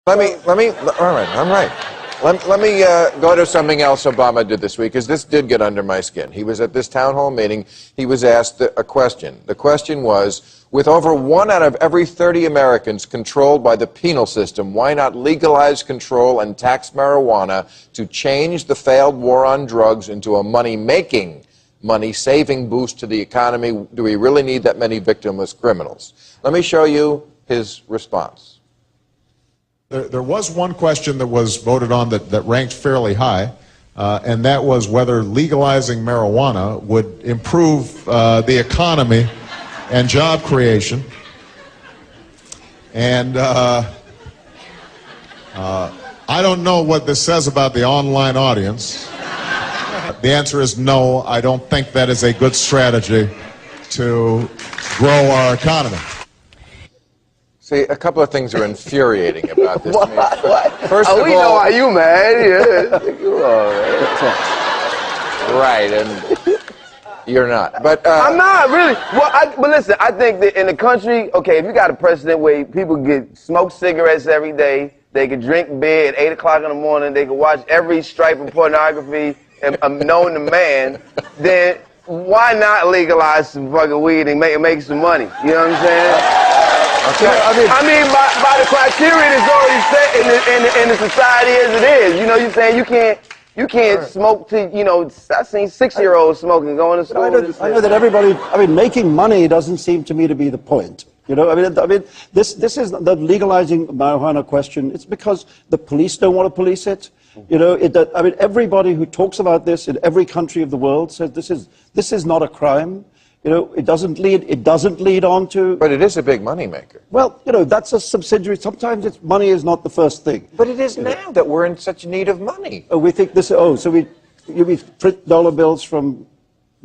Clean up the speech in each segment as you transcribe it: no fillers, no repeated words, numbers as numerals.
All right, I'm right. Let me go to something else Obama did this week, because this did get under my skin. He was at this town hall meeting. He was asked a question. The question was, with over 1 out of every 30 Americans controlled by the penal system, why not legalize, control, and tax marijuana to change the failed war on drugs into a money-making, money-saving boost to the economy? Do we really need that many victimless criminals? Let me show you his response. There was one question that was voted on that ranked fairly high, and that was whether legalizing marijuana would improve the economy and job creation. And I don't know what this says about the online audience. The answer is no, I don't think that is a good strategy to grow our economy. See, a couple of things are infuriating about this. What? First of all, we know why you mad. Yeah. Right, and you're not. But I'm not really. Well, but listen, I think that in the country, okay, if you got a president where people smoke cigarettes every day, they can drink beer at 8 o'clock in the morning, they can watch every stripe of pornography known to man, then why not legalize some fucking weed and make some money? You know what I'm saying? okay. I mean, by the criteria that's already set in the society as it is. You know, you're saying you can't smoke to, you know, I've seen 6-year-olds smoking, going to school. I know that everybody, I mean, making money doesn't seem to me to be the point. You know, I mean, this is the legalizing marijuana question. It's because the police don't want to police it. You know, I mean, everybody who talks about this in every country of the world says this is not a crime. You know, it doesn't lead on to... But it is a big moneymaker. Well, you know, that's a subsidiary. Sometimes money is not the first thing. But it is now that we're in such need of money. Oh, we think this... Oh, so you print dollar bills from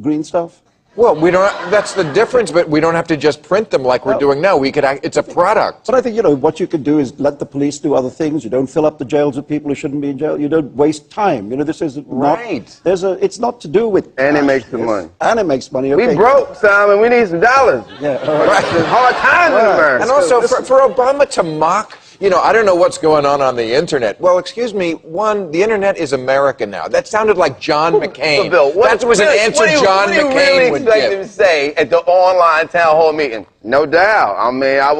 green stuff? Well, we don't. That's the difference, but we don't have to just print them like we're doing now. We could. It's a product. But I think, you know, what you could do is let the police do other things. You don't fill up the jails with people who shouldn't be in jail. You don't waste time. You know, this is not... Right. It's not to do with... And it makes some money. And it makes money, okay. We broke, Simon. We need some dollars. Yeah, all right. There's hard times in America. And also, for Obama to mock... You know, I don't know what's going on the internet. Well, excuse me, the internet is America now. That sounded like John McCain. So Bill, that was an answer John McCain would give. What do you really expect him to say at the online town hall meeting? No doubt. I mean, I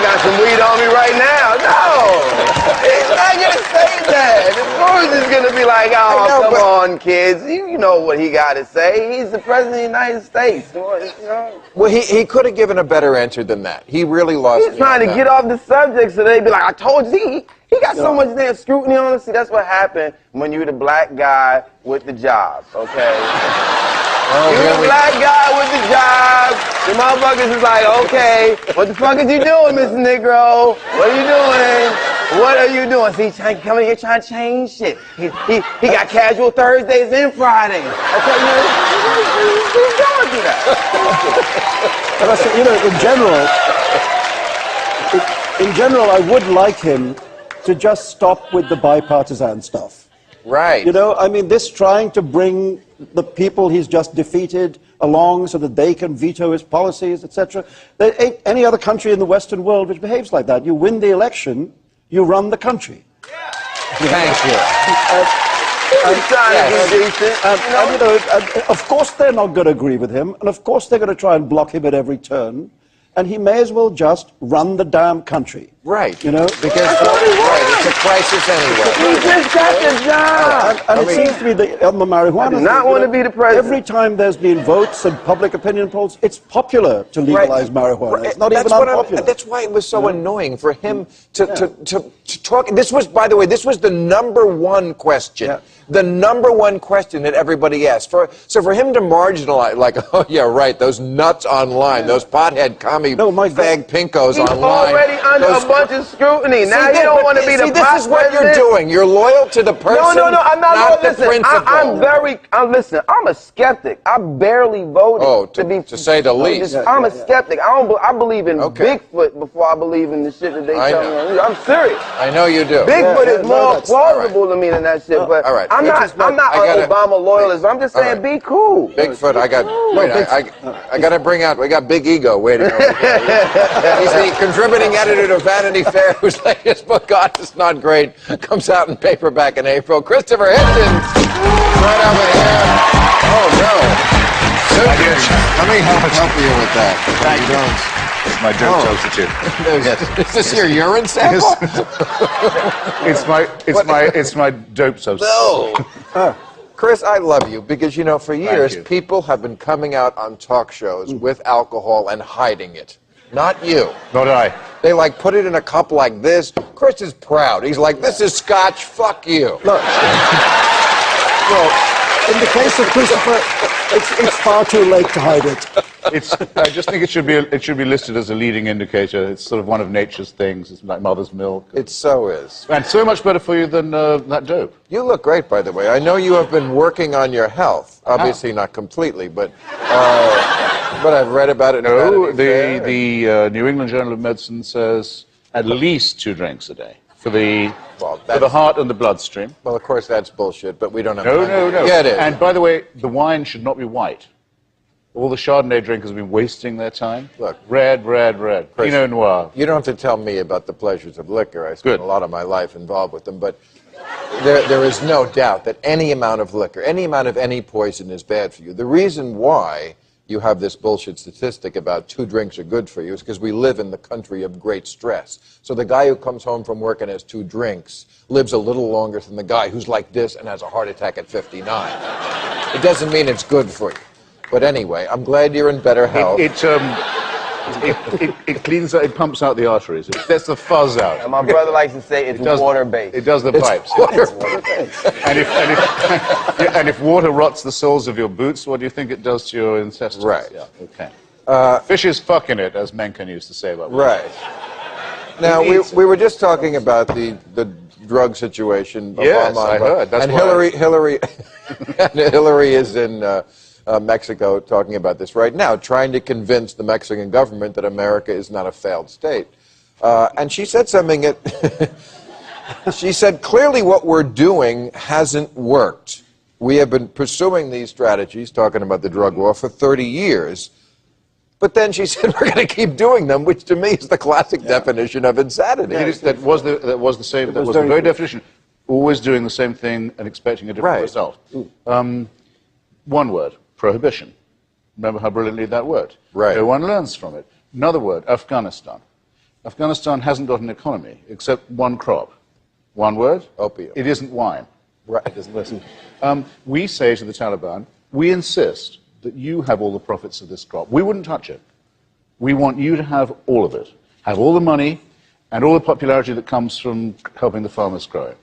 got some weed on me right now. No, he's not gonna say that. Of course, he's gonna be like, "Oh, come on, kids. You know what he got to say. He's the president of the United States." You know? Well, he could have given a better answer than that. He really lost. He's trying to get off the subject, so they'd be like, "I told you." He got so much damn scrutiny on him. See, that's what happened when you're the black guy with the job, okay? You're the black guy with the job. The motherfuckers is like, okay, what the fuck is you doing, Mr. Negro? What are you doing? What are you doing? See, he's coming here trying to change shit. He got casual Thursdays and Fridays. Okay, he's going through that. But I say, you know, in general, I would like him to just stop with the bipartisan stuff. Right. You know, I mean, this trying to bring the people he's just defeated along so that they can veto his policies, etc. There ain't any other country in the Western world which behaves like that. You win the election, you run the country. Thank you. And, you know, of course they're not going to agree with him, and of course they're going to try and block him at every turn. And he may as well just run the damn country. Right. You know? Because it's a crisis anyway. He just got the job. And it seems to me that on the marijuana I do not want to be the president. Every time there's been votes and public opinion polls, it's popular to legalize marijuana. Right. It's not even unpopular. That's why it was so annoying for him to talk. This was, by the way, this was the #1 question. Yeah. The #1 question that everybody asked. So for him to marginalize, like, oh yeah, right, those nuts online, those pothead commie fag pinkos He's online. Already under a bunch of scrutiny. Now you don't want to be the this is what you're doing. You're loyal to the person. No, I'm not loyal. The principle. Listen, I'm a skeptic. I barely voted to say the least. I'm a skeptic. I believe in Bigfoot before I believe in the shit that they tell me. I'm serious. I know you do. Bigfoot is more plausible to me than that shit. But all right. I'm not an Obama loyalist. I'm just saying be cool. Bigfoot, I got to bring out, we got Big Ego waiting over He's the contributing editor to Vanity Fair, whose latest book, God Is Not Great, comes out in paperback in April. Christopher Hitchens, right over here. Oh, no. Let me help you with that. Thank you. My dope substitute. Yes. Is this your urine sample? It's my dope substitute. No. Chris, I love you because, you know, for years, people have been coming out on talk shows with alcohol and hiding it. Not you. Not I. They, like, put it in a cup like this. Chris is proud. He's like, this is scotch, fuck you. Look. Well, in the case of Christopher, it's far too late to hide it. I just think it should be listed as a leading indicator. It's sort of one of nature's things. It's like mother's milk. It so is. And so much better for you than that dope. You look great, by the way. I know you have been working on your health. Obviously not completely, but I've read about it. No, the New England Journal of Medicine says at least 2 drinks a day for the heart and the bloodstream. Well, of course, that's bullshit, but we don't have No. Get it. And by the way, the wine should not be white. All the Chardonnay drinkers have been wasting their time. Look. Red. Pinot Noir. You don't have to tell me about the pleasures of liquor. I spent a lot of my life involved with them, but there is no doubt that any amount of liquor, any amount of any poison is bad for you. The reason why you have this bullshit statistic about 2 drinks are good for you is because we live in the country of great stress. So the guy who comes home from work and has 2 drinks lives a little longer than the guy who's like this and has a heart attack at 59. It doesn't mean it's good for you. But anyway, I'm glad you're in better health. It cleans out, it pumps out the arteries. It gets the fuzz out. And my brother likes to say it's water-based. It does the pipes. Water-based. And if water rots the soles of your boots, what do you think it does to your intestines? Right. Yeah, okay. Fish is fucking it, as Mencken used to say about water. Right. Now, we were just talking about the drug situation. Yes, Obama, I heard. That's and why Hillary is in Mexico talking about this right now, trying to convince the Mexican government that America is not a failed state. And she said something she said, clearly what we're doing hasn't worked. We have been pursuing these strategies, talking about the drug war, for 30 years. But then she said, we're going to keep doing them, which to me is the classic definition of insanity. That was the very definition. Always doing the same thing and expecting a different result. One word, prohibition. Remember how brilliantly that worked. Right. No one learns from it. Another word, Afghanistan. Afghanistan hasn't got an economy except one crop. One word? Opium. It isn't wine. Right. It doesn't listen. We say to the Taliban, we insist that you have all the profits of this crop. We wouldn't touch it. We want you to have all of it. Have all the money and all the popularity that comes from helping the farmers grow it.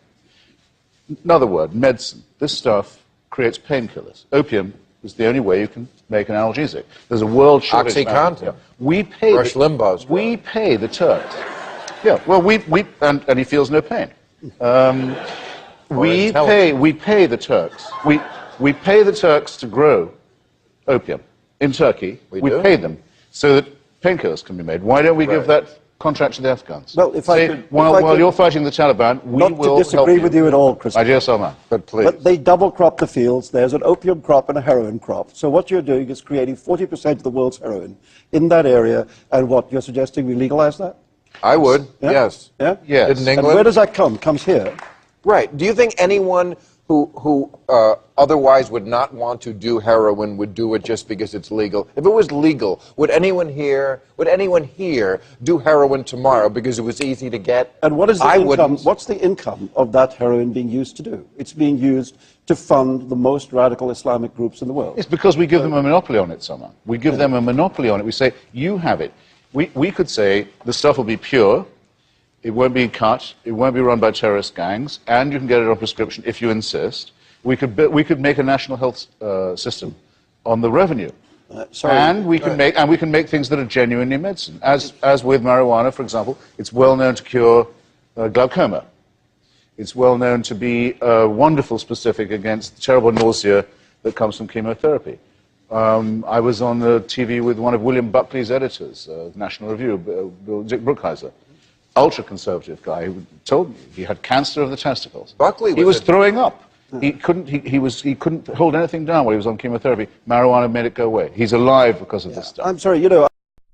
Another word, medicine. This stuff creates painkillers. Opium is the only way you can make an analgesic. There's a world shortage. OxyContin. We pay Rush Limbaugh's we pay the Turks. Yeah, well, and he feels no pain. We pay the Turks. We pay the Turks to grow opium in Turkey. We pay them so that painkillers can be made. Why don't we give that contract to the Afghans? Well, while you're fighting the Taliban, we will help you. Not to disagree with you at all, Christopher. My dear Salman. But please. But they double crop the fields. There's an opium crop and a heroin crop. So what you're doing is creating 40% of the world's heroin in that area. And what you're suggesting, we legalize that? I would, yes. Yeah? Yes. Didn't England? And where does that come? Comes here. Right. Do you think anyone who otherwise would not want to do heroin would do it just because it's legal? If it was legal, would anyone here do heroin tomorrow because it was easy to get? And what is the income? Wouldn't. What's the income of that heroin being used to do? It's being used to fund the most radical Islamic groups in the world. It's because we give them a monopoly on it, Salman. We give them a monopoly on it. We say, you have it. We could say the stuff will be pure. It won't be cut. It won't be run by terrorist gangs, and you can get it on prescription if you insist. We could make a national health system on the revenue, and we can make things that are genuinely medicine. As with marijuana, for example, it's well known to cure glaucoma. It's well known to be a wonderful specific against terrible nausea that comes from chemotherapy. I was on the TV with one of William Buckley's editors, National Review, Dick Brookhiser. Ultra-conservative guy who told me he had cancer of the testicles. He was throwing up. He couldn't hold anything down while he was on chemotherapy. Marijuana made it go away. He's alive because of this stuff. I'm sorry,